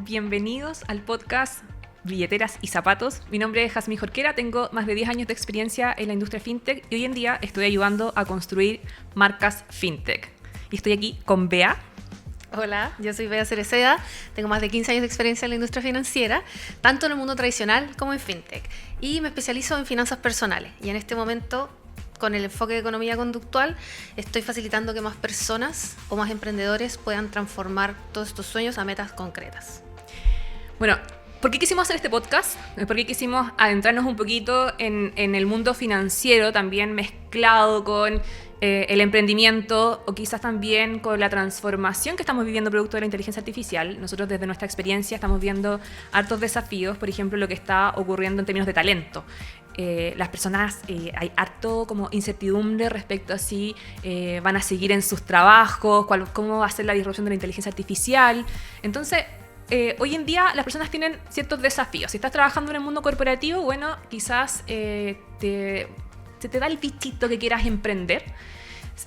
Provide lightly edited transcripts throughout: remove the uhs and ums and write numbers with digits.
bienvenidos al podcast Billeteras y Zapatos. Mi nombre es Jazmín Jorquera, tengo más de 10 años de experiencia en la industria fintech y hoy en día estoy ayudando a construir marcas fintech. Y estoy aquí con Bea. Hola, yo soy Bea Cereceda, tengo más de 15 años de experiencia en la industria financiera, tanto en el mundo tradicional como en fintech, y me especializo en finanzas personales, y en este momento, con el enfoque de economía conductual, estoy facilitando que más personas o más emprendedores puedan transformar todos estos sueños a metas concretas. Bueno, ¿por qué quisimos hacer este podcast? ¿Por qué quisimos adentrarnos un poquito en el mundo financiero, también mezclado con el emprendimiento o quizás también con la transformación que estamos viviendo producto de la inteligencia artificial? Nosotros desde nuestra experiencia estamos viendo hartos desafíos, por ejemplo, lo que está ocurriendo en términos de talento. Las personas, hay harto como incertidumbre respecto a si van a seguir en sus trabajos, cómo va a ser la disrupción de la inteligencia artificial. Entonces, hoy en día las personas tienen ciertos desafíos. Si estás trabajando en el mundo corporativo, bueno, quizás se te da el bichito que quieras emprender,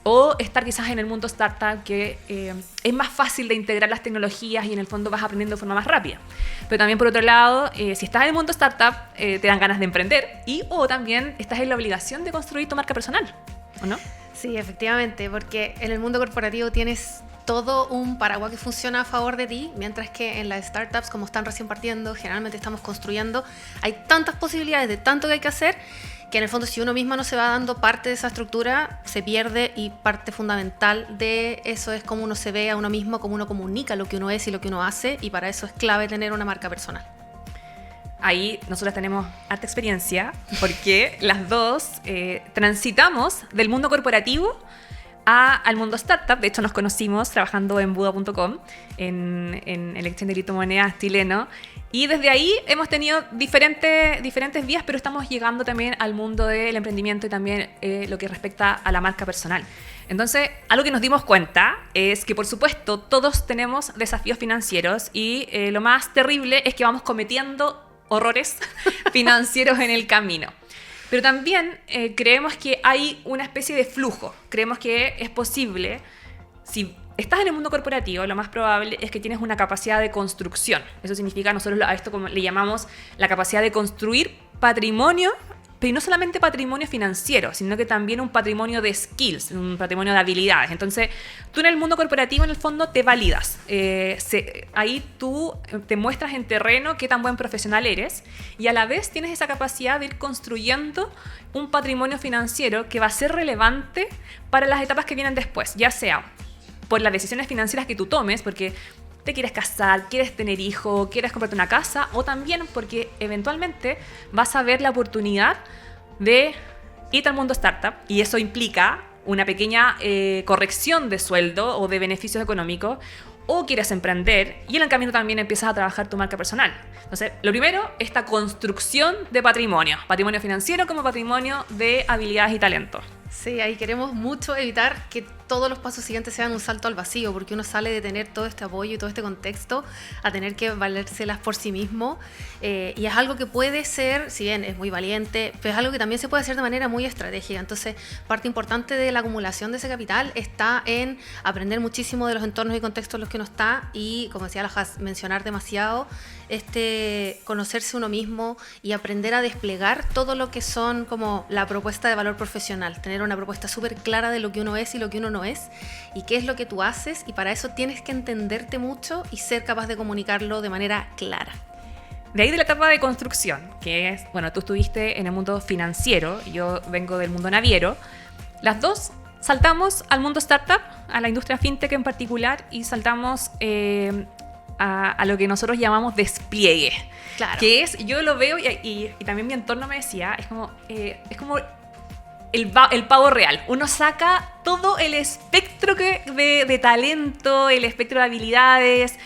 o estar quizás en el mundo startup, que es más fácil de integrar las tecnologías y en el fondo vas aprendiendo de forma más rápida. Pero también por otro lado, si estás en el mundo startup, te dan ganas de emprender o también estás en la obligación de construir tu marca personal, ¿o no? Sí, efectivamente, porque en el mundo corporativo tienes todo un paraguas que funciona a favor de ti, mientras que en las startups, como están recién partiendo, generalmente estamos construyendo, hay tantas posibilidades de tanto que hay que hacer, que en el fondo si uno mismo no se va dando parte de esa estructura, se pierde, y parte fundamental de eso es cómo uno se ve a uno mismo, cómo uno comunica lo que uno es y lo que uno hace, y para eso es clave tener una marca personal. Ahí nosotras tenemos harta experiencia porque las dos transitamos del mundo corporativo al mundo startup. De hecho, nos conocimos trabajando en Buda.com, en el exchange de criptomonedas chileno. Y desde ahí hemos tenido diferentes vías, pero estamos llegando también al mundo del emprendimiento y también lo que respecta a la marca personal. Entonces, algo que nos dimos cuenta es que, por supuesto, todos tenemos desafíos financieros y lo más terrible es que vamos cometiendo horrores financieros en el camino. Pero también creemos que hay una especie de flujo. Creemos que es posible, si estás en el mundo corporativo, lo más probable es que tienes una capacidad de construcción. Eso significa, nosotros a esto como le llamamos la capacidad de construir patrimonio, pero no solamente patrimonio financiero, sino que también un patrimonio de skills, un patrimonio de habilidades. Entonces, tú en el mundo corporativo, en el fondo, te validas. Ahí tú te muestras en terreno qué tan buen profesional eres, y a la vez tienes esa capacidad de ir construyendo un patrimonio financiero que va a ser relevante para las etapas que vienen después, ya sea por las decisiones financieras que tú tomes, porque te quieres casar, quieres tener hijos, quieres comprarte una casa, o también porque eventualmente vas a ver la oportunidad de irte al mundo startup, y eso implica una pequeña corrección de sueldo o de beneficios económicos, o quieres emprender y en el camino también empiezas a trabajar tu marca personal. Entonces, lo primero, esta construcción de patrimonio financiero como patrimonio de habilidades y talentos. Sí, ahí queremos mucho evitar que todos los pasos siguientes sean un salto al vacío, porque uno sale de tener todo este apoyo y todo este contexto a tener que valérselas por sí mismo, y es algo que puede ser, si bien es muy valiente, pero es algo que también se puede hacer de manera muy estratégica. Entonces, parte importante de la acumulación de ese capital está en aprender muchísimo de los entornos y contextos en los que uno está, y, como decía la Jazz, mencionar demasiado conocerse uno mismo y aprender a desplegar todo lo que son como la propuesta de valor profesional, tener una propuesta súper clara de lo que uno es y lo que uno no es, y qué es lo que tú haces, y para eso tienes que entenderte mucho y ser capaz de comunicarlo de manera clara. De ahí de la etapa de construcción, que es, bueno, tú estuviste en el mundo financiero, yo vengo del mundo naviero, las dos saltamos al mundo startup, a la industria fintech en particular, y saltamos a lo que nosotros llamamos despliegue. Claro. Que es, yo lo veo y también mi entorno me decía, es como el pavo real. Uno saca todo el espectro de talento, el espectro de habilidades,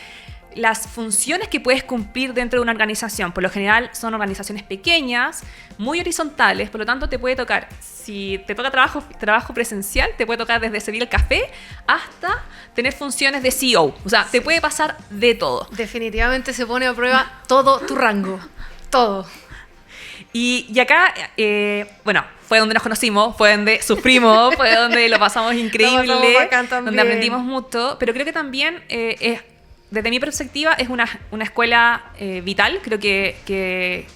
las funciones que puedes cumplir dentro de una organización. Por lo general son organizaciones pequeñas, muy horizontales, por lo tanto te puede tocar, si te toca trabajo presencial, te puede tocar desde servir el café hasta tener funciones de CEO. O sea, te puede pasar de todo. Definitivamente se pone a prueba todo tu rango, todo. Y acá, bueno, fue donde nos conocimos, fue donde sufrimos, fue donde lo pasamos increíble, Lo pasamos bacán también, donde aprendimos mucho, pero creo que también es desde mi perspectiva, es una escuela vital. Creo que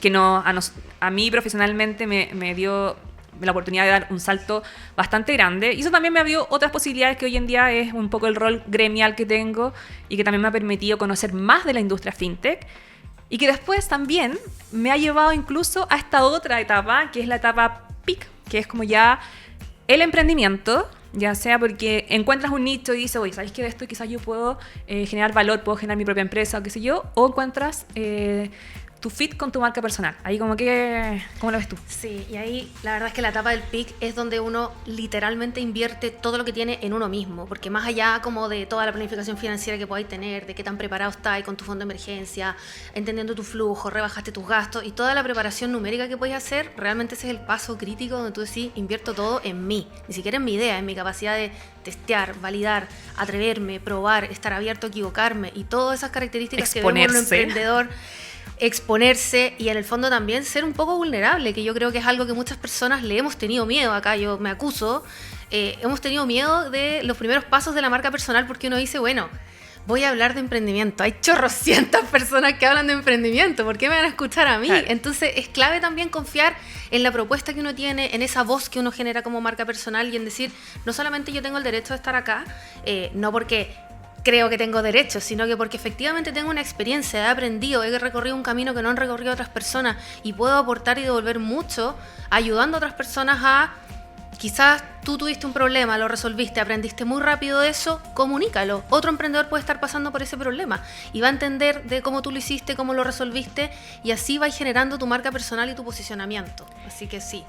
a mí profesionalmente me dio la oportunidad de dar un salto bastante grande. Y eso también me abrió otras posibilidades que hoy en día es un poco el rol gremial que tengo y que también me ha permitido conocer más de la industria fintech. Y que después también me ha llevado incluso a esta otra etapa, que es la etapa peak, que es como ya el emprendimiento, ya sea porque encuentras un nicho y dices, oye, ¿sabes qué de esto? Quizás yo puedo generar valor, puedo generar mi propia empresa, o qué sé yo, o encuentras tu fit con tu marca personal. Ahí como que, ¿cómo lo ves tú? Sí, y ahí la verdad es que la etapa del peak es donde uno literalmente invierte todo lo que tiene en uno mismo, porque más allá como de toda la planificación financiera que podáis tener, de qué tan preparado estáis con tu fondo de emergencia, entendiendo tu flujo, rebajaste tus gastos y toda la preparación numérica que podéis hacer, realmente ese es el paso crítico donde tú decís, invierto todo en mí, ni siquiera en mi idea, en mi capacidad de testear, validar, atreverme, probar, estar abierto a equivocarme y todas esas características que vemos en un emprendedor. Exponerse y en el fondo también ser un poco vulnerable, que yo creo que es algo que muchas personas le hemos tenido miedo acá, yo me acuso, hemos tenido miedo de los primeros pasos de la marca personal porque uno dice, bueno, voy a hablar de emprendimiento, hay chorrocientas personas que hablan de emprendimiento, ¿por qué me van a escuchar a mí? Claro. Entonces es clave también confiar en la propuesta que uno tiene, en esa voz que uno genera como marca personal y en decir, no solamente yo tengo el derecho de estar acá, no porque creo que tengo derechos, sino que porque efectivamente tengo una experiencia, he aprendido, he recorrido un camino que no han recorrido otras personas y puedo aportar y devolver mucho ayudando a otras personas a, quizás tú tuviste un problema, lo resolviste, aprendiste muy rápido de eso, comunícalo. Otro emprendedor puede estar pasando por ese problema y va a entender de cómo tú lo hiciste, cómo lo resolviste y así vais generando tu marca personal y tu posicionamiento. Así que sí.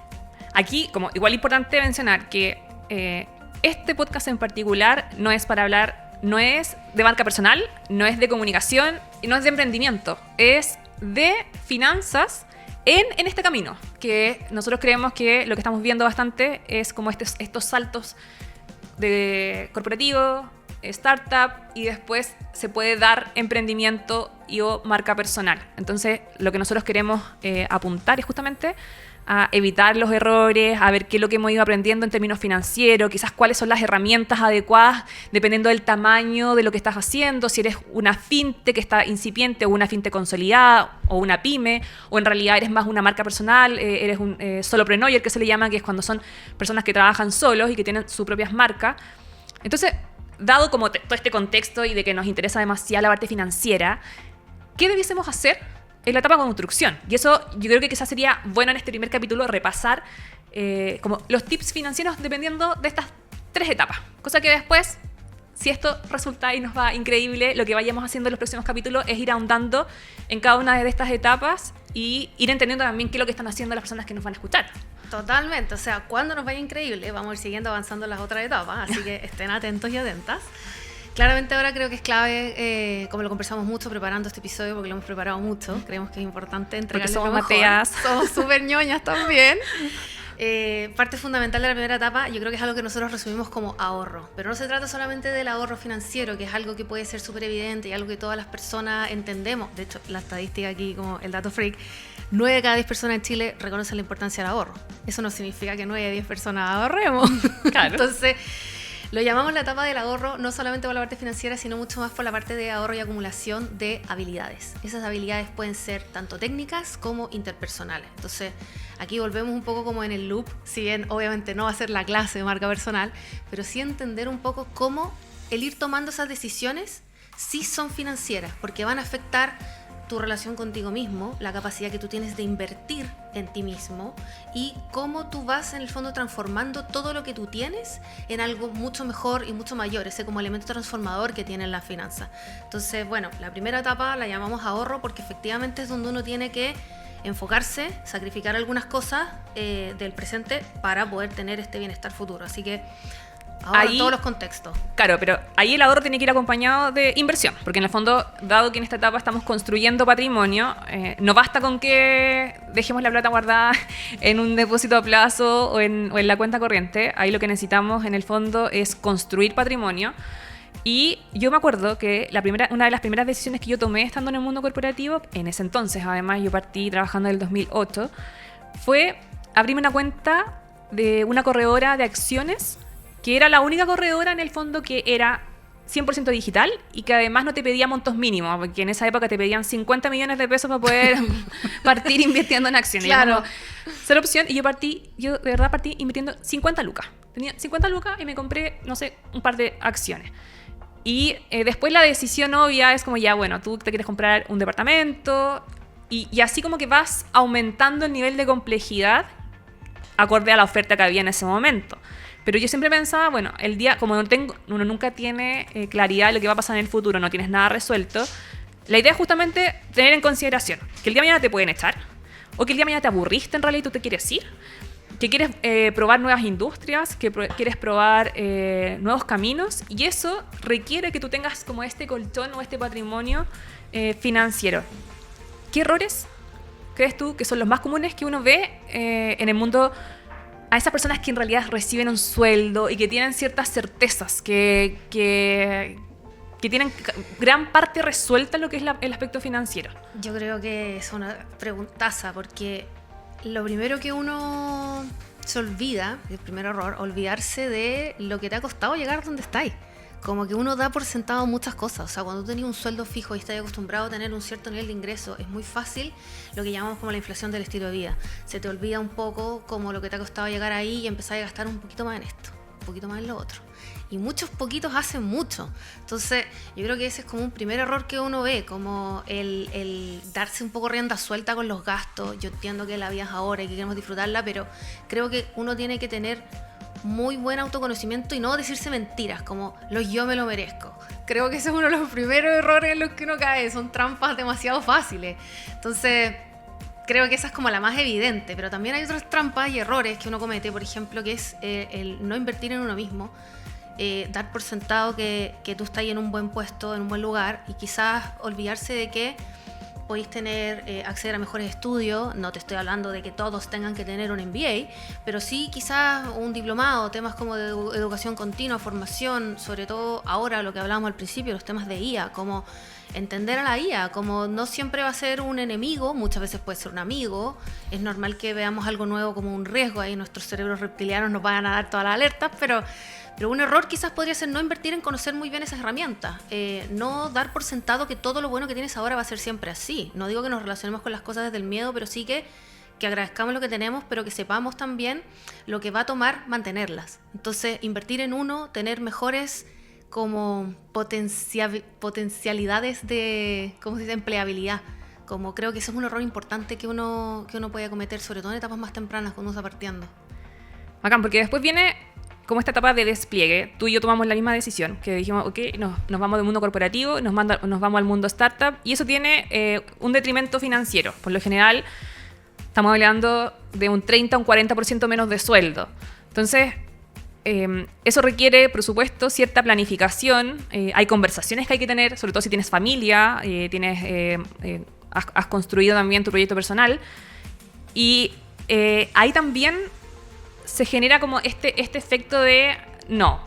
Aquí, como igual importante mencionar que este podcast en particular no es para hablar, no es de marca personal, no es de comunicación y no es de emprendimiento, es de finanzas en este camino, que nosotros creemos que lo que estamos viendo bastante es como estos saltos de corporativo, startup y después se puede dar emprendimiento y o marca personal. Entonces lo que nosotros queremos apuntar es justamente a evitar los errores, a ver qué es lo que hemos ido aprendiendo en términos financieros, quizás cuáles son las herramientas adecuadas dependiendo del tamaño de lo que estás haciendo, si eres una fintech que está incipiente o una fintech consolidada o una pyme, o en realidad eres más una marca personal, eres un solopreneur que se le llama, que es cuando son personas que trabajan solos y que tienen sus propias marcas. Entonces, dado como todo este contexto y de que nos interesa demasiado la parte financiera, ¿qué debiésemos hacer en la etapa de construcción? Y eso yo creo que quizás sería bueno en este primer capítulo repasar como los tips financieros dependiendo de estas 3 etapas. Cosa que después, si esto resulta y nos va increíble, lo que vayamos haciendo en los próximos capítulos es ir ahondando en cada una de estas etapas y ir entendiendo también qué es lo que están haciendo las personas que nos van a escuchar. Totalmente, o sea, cuando nos vaya increíble vamos a ir siguiendo avanzando en las otras etapas, así que estén atentos y atentas. Claramente ahora creo que es clave, como lo conversamos mucho preparando este episodio, porque lo hemos preparado mucho, creemos que es importante entregarles lo mejor. Mateas. Somos súper ñoñas también. Parte fundamental de la primera etapa, yo creo que es algo que nosotros resumimos como ahorro, pero no se trata solamente del ahorro financiero, que es algo que puede ser súper evidente y algo que todas las personas entendemos. De hecho, la estadística aquí, como el dato freak, 9 de cada 10 personas en Chile reconocen la importancia del ahorro. Eso no significa que 9 de 10 personas ahorremos. Claro. Entonces, lo llamamos la etapa del ahorro, no solamente por la parte financiera, sino mucho más por la parte de ahorro y acumulación de habilidades. Esas habilidades pueden ser tanto técnicas como interpersonales. Entonces, aquí volvemos un poco como en el loop, si bien obviamente no va a ser la clase de marca personal, pero sí entender un poco cómo el ir tomando esas decisiones sí son financieras, porque van a afectar tu relación contigo mismo, la capacidad que tú tienes de invertir en ti mismo y cómo tú vas en el fondo transformando todo lo que tú tienes en algo mucho mejor y mucho mayor, ese como elemento transformador que tienen las finanzas. Entonces, bueno, la primera etapa la llamamos ahorro porque efectivamente es donde uno tiene que enfocarse, sacrificar algunas cosas del presente para poder tener este bienestar futuro. Así que ahora en todos los contextos. Claro, pero ahí el ahorro tiene que ir acompañado de inversión, porque en el fondo, dado que en esta etapa estamos construyendo patrimonio, no basta con que dejemos la plata guardada en un depósito a plazo o en la cuenta corriente. Ahí lo que necesitamos en el fondo es construir patrimonio. Y yo me acuerdo que una de las primeras decisiones que yo tomé estando en el mundo corporativo, en ese entonces además yo partí trabajando en el 2008, fue abrirme una cuenta de una corredora de acciones que era la única corredora en el fondo que era 100% digital y que además no te pedía montos mínimos, porque en esa época te pedían 50 millones de pesos para poder partir invirtiendo en acciones. Claro. Cero opción, y yo de verdad partí invirtiendo 50 lucas. Tenía 50 lucas y me compré, no sé, un par de acciones. Y después la decisión obvia es como, ya, bueno, tú te quieres comprar un departamento y así como que vas aumentando el nivel de complejidad acorde a la oferta que había en ese momento. Pero yo siempre pensaba, bueno, el día, como uno nunca tiene claridad de lo que va a pasar en el futuro, no tienes nada resuelto, la idea es justamente tener en consideración que el día de mañana te pueden echar, o que el día de mañana te aburriste en realidad y tú te quieres ir, que quieres probar nuevas industrias, que quieres probar nuevos caminos, y eso requiere que tú tengas como este colchón o este patrimonio financiero. ¿Qué errores crees tú que son los más comunes que uno ve en el mundo a esas personas que en realidad reciben un sueldo y que tienen ciertas certezas, que tienen gran parte resuelta en lo que es el aspecto financiero? Yo creo que es una preguntaza, porque lo primero que uno se olvida, el primer error, olvidarse de lo que te ha costado llegar donde estáis. Como que uno da por sentado muchas cosas. O sea, cuando tú tenías un sueldo fijo y estás acostumbrado a tener un cierto nivel de ingreso, es muy fácil lo que llamamos como la inflación del estilo de vida. Se te olvida un poco como lo que te ha costado llegar ahí y empezar a gastar un poquito más en esto, un poquito más en lo otro. Y muchos poquitos hacen mucho. Entonces, yo creo que ese es como un primer error que uno ve, como el darse un poco rienda suelta con los gastos. Yo entiendo que la vida es ahora y que queremos disfrutarla, pero creo que uno tiene que tener muy buen autoconocimiento y no decirse mentiras, como yo me lo merezco. Creo que ese es uno de los primeros errores en los que uno cae, son trampas demasiado fáciles. Entonces, creo que esa es como la más evidente, pero también hay otras trampas y errores que uno comete, por ejemplo, que es el no invertir en uno mismo, dar por sentado que tú estás en un buen puesto, en un buen lugar, y quizás olvidarse de que podéis acceder a mejores estudios. No te estoy hablando de que todos tengan que tener un MBA, pero sí quizás un diplomado, temas como de educación continua, formación, sobre todo ahora lo que hablábamos al principio, los temas de IA, como entender a la IA, como no siempre va a ser un enemigo, muchas veces puede ser un amigo. Es normal que veamos algo nuevo como un riesgo, ahí nuestros cerebros reptilianos nos van a dar todas las alertas, pero un error quizás podría ser no invertir en conocer muy bien esas herramientas, no dar por sentado que todo lo bueno que tienes ahora va a ser siempre así. No digo que nos relacionemos con las cosas desde el miedo, pero sí que agradezcamos lo que tenemos, pero que sepamos también lo que va a tomar mantenerlas. Entonces, invertir en uno, tener mejores como potencialidades de, ¿cómo se dice?, empleabilidad. Como creo que eso es un error importante que uno puede cometer, sobre todo en etapas más tempranas cuando uno está partiendo. Bacán, porque después viene como esta etapa de despliegue. Tú y yo tomamos la misma decisión, que dijimos, ok, nos vamos del mundo corporativo, nos vamos al mundo startup, y eso tiene un detrimento financiero. Por lo general, estamos hablando de un 30 o un 40% menos de sueldo. Entonces, eso requiere, por supuesto, cierta planificación. Hay conversaciones que hay que tener, sobre todo si tienes familia, has construido también tu proyecto personal. Y ahí también se genera como este efecto de no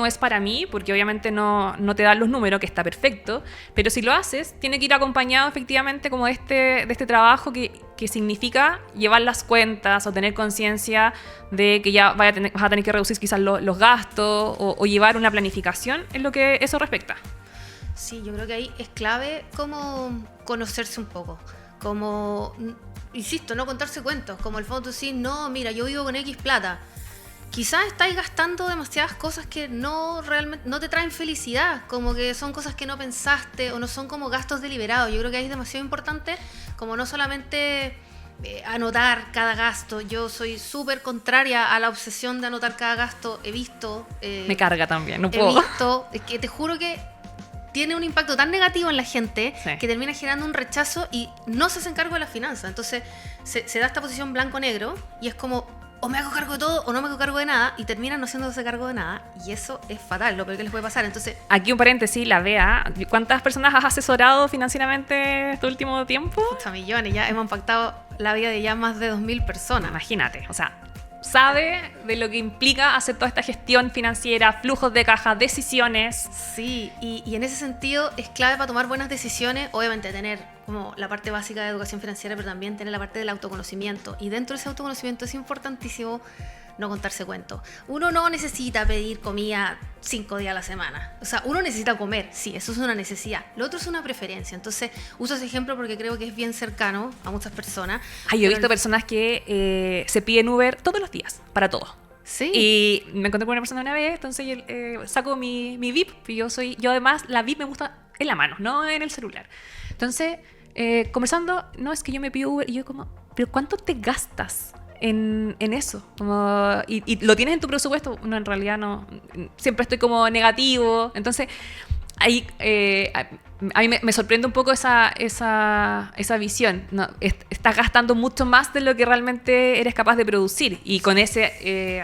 es para mí, porque obviamente no te dan los números, que está perfecto, pero si lo haces, tiene que ir acompañado efectivamente como de este trabajo que significa llevar las cuentas o tener conciencia de que ya vas a tener que reducir quizás los gastos o llevar una planificación en lo que eso respecta. Sí, yo creo que ahí es clave como conocerse un poco, como, insisto, no contarse cuentos, como el fondo tú decís, no, mira, yo vivo con X plata. Quizás estáis gastando demasiadas cosas que realmente no te traen felicidad, como que son cosas que no pensaste o no son como gastos deliberados. Yo creo que ahí es demasiado importante como no solamente anotar cada gasto. Yo soy súper contraria a la obsesión de anotar cada gasto. He visto... me carga también, no puedo. He visto, es que te juro que tiene un impacto tan negativo en la gente, sí, que termina generando un rechazo y no se hacen cargo de las finanzas. Entonces se da esta posición blanco-negro y es como, o me hago cargo de todo o no me hago cargo de nada, y terminan no haciéndose cargo de nada, y eso es fatal, lo peor que les puede pasar. Entonces, aquí un paréntesis, la Bea, ¿cuántas personas has asesorado financieramente este último tiempo? Muchos millones, ya hemos impactado la vida de ya más de 2.000 personas. Imagínate, o sea, sabe de lo que implica hacer toda esta gestión financiera, flujos de caja, decisiones. Sí, y en ese sentido es clave para tomar buenas decisiones, obviamente tener como la parte básica de educación financiera, pero también tener la parte del autoconocimiento. Y dentro de ese autoconocimiento es importantísimo no contarse cuentos. Uno no necesita pedir comida 5 días a la semana. O sea, uno necesita comer, sí, eso es una necesidad. Lo otro es una preferencia. Entonces, uso ese ejemplo porque creo que es bien cercano a muchas personas. Ay, yo he visto personas que se piden Uber todos los días, para todo. Sí. Y me encontré con una persona una vez, entonces yo saco mi VIP, y yo además la VIP me gusta en la mano, no en el celular. Entonces, conversando, no, es que yo me pido Uber, y yo como, ¿pero cuánto te gastas en eso? Como, y lo tienes en tu presupuesto. No, en realidad no, siempre estoy como negativo. Entonces ahí a mí me sorprende un poco esa visión, ¿no? Estás gastando mucho más de lo que realmente eres capaz de producir, y con ese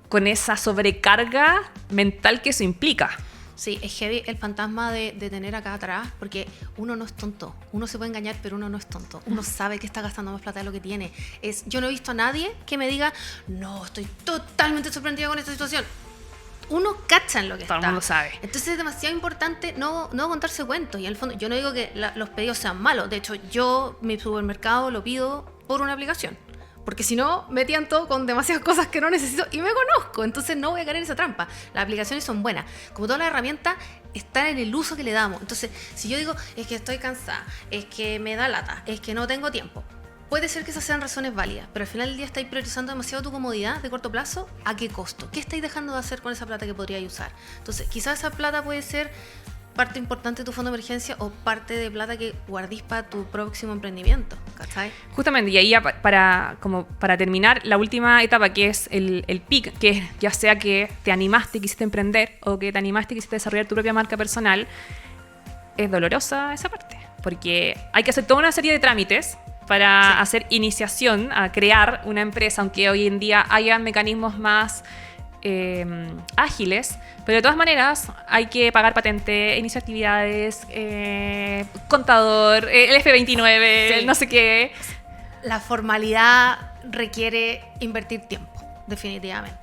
con esa sobrecarga mental que eso implica. Sí, es heavy el fantasma de tener acá atrás, porque uno no es tonto. Uno se puede engañar, pero uno no es tonto. Uno sabe que está gastando más plata de lo que tiene. Yo no he visto a nadie que me diga, no, estoy totalmente sorprendido con esta situación. Uno cacha en lo que Todo está. el mundo sabe. Entonces es demasiado importante no contarse cuentos. Y en el fondo, yo no digo que los pedidos sean malos. De hecho, yo mi supermercado lo pido por una aplicación. Porque si no, me tiento con demasiadas cosas que no necesito y me conozco. Entonces no voy a caer en esa trampa. Las aplicaciones son buenas. Como todas las herramientas, están en el uso que le damos. Entonces, si yo digo, es que estoy cansada, es que me da lata, es que no tengo tiempo, puede ser que esas sean razones válidas, pero al final del día estáis priorizando demasiado tu comodidad de corto plazo. ¿A qué costo? ¿Qué estáis dejando de hacer con esa plata que podríais usar? Entonces, quizás esa plata puede ser parte importante de tu fondo de emergencia o parte de plata que guardís para tu próximo emprendimiento, ¿cachai? Justamente, y ahí para terminar, la última etapa, que es el pic, que es ya sea que te animaste y quisiste emprender, o que te animaste y quisiste desarrollar tu propia marca personal, es dolorosa esa parte, porque hay que hacer toda una serie de trámites para hacer iniciación a crear una empresa, aunque hoy en día haya mecanismos más ágiles, pero de todas maneras hay que pagar patente, iniciar actividades, contador, el F29, no sé qué. La formalidad requiere invertir tiempo, definitivamente.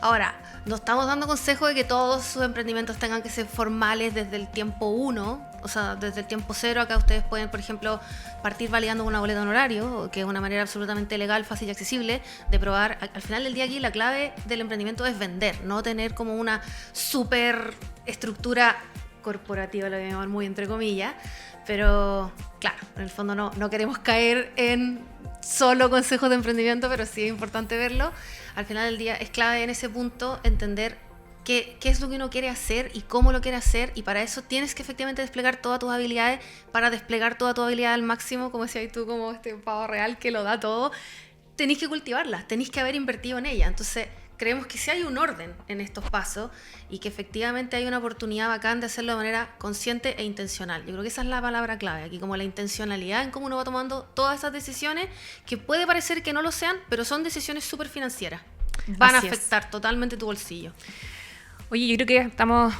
Ahora, no estamos dando consejo de que todos sus emprendimientos tengan que ser formales desde el tiempo 1, o sea, desde el tiempo 0. Acá ustedes pueden, por ejemplo, partir validando una boleta de honorario, que es una manera absolutamente legal, fácil y accesible de probar. Al final del día aquí la clave del emprendimiento es vender, no tener como una super estructura corporativa, lo voy a llamar muy entre comillas, pero claro, en el fondo no queremos caer en solo consejos de emprendimiento, pero sí es importante verlo. Al final del día es clave en ese punto entender qué es lo que uno quiere hacer y cómo lo quiere hacer, y para eso tienes que efectivamente desplegar todas tus habilidades. Para desplegar toda tu habilidad al máximo, como decías tú, como este pavo real que lo da todo, tenéis que cultivarlas, tenéis que haber invertido en ella. Entonces creemos que sí hay un orden en estos pasos y que efectivamente hay una oportunidad bacán de hacerlo de manera consciente e intencional. Yo creo que esa es la palabra clave aquí, como la intencionalidad en cómo uno va tomando todas esas decisiones, que puede parecer que no lo sean, pero son decisiones súper financieras. Van a afectar totalmente tu bolsillo. Oye, yo creo que estamos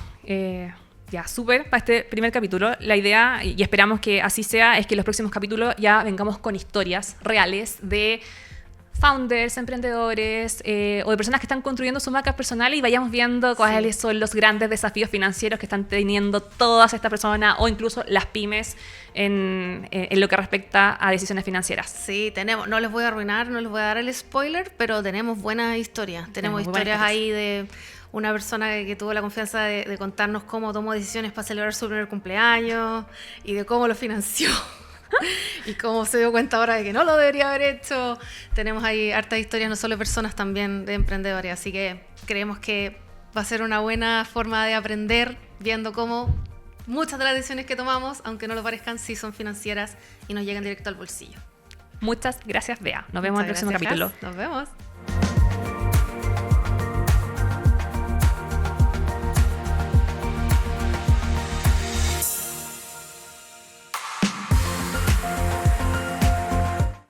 ya súper para este primer capítulo. La idea, y esperamos que así sea, es que en los próximos capítulos ya vengamos con historias reales de founders, emprendedores o de personas que están construyendo sus marcas personales, y vayamos viendo cuáles son los grandes desafíos financieros que están teniendo todas estas personas, o incluso las pymes en lo que respecta a decisiones financieras. Sí, tenemos, no les voy a arruinar, no les voy a dar el spoiler, pero tenemos buenas historias. Tenemos historias ahí de una persona que tuvo la confianza de contarnos cómo tomó decisiones para celebrar su primer cumpleaños y de cómo lo financió. Y cómo se dio cuenta ahora de que no lo debería haber hecho. Tenemos ahí hartas historias, no solo de personas, también de emprendedores. Así que creemos que va a ser una buena forma de aprender, viendo cómo muchas de las decisiones que tomamos, aunque no lo parezcan, sí son financieras y nos llegan directo al bolsillo. Muchas gracias, Bea. Nos vemos en el próximo capítulo. Nos vemos.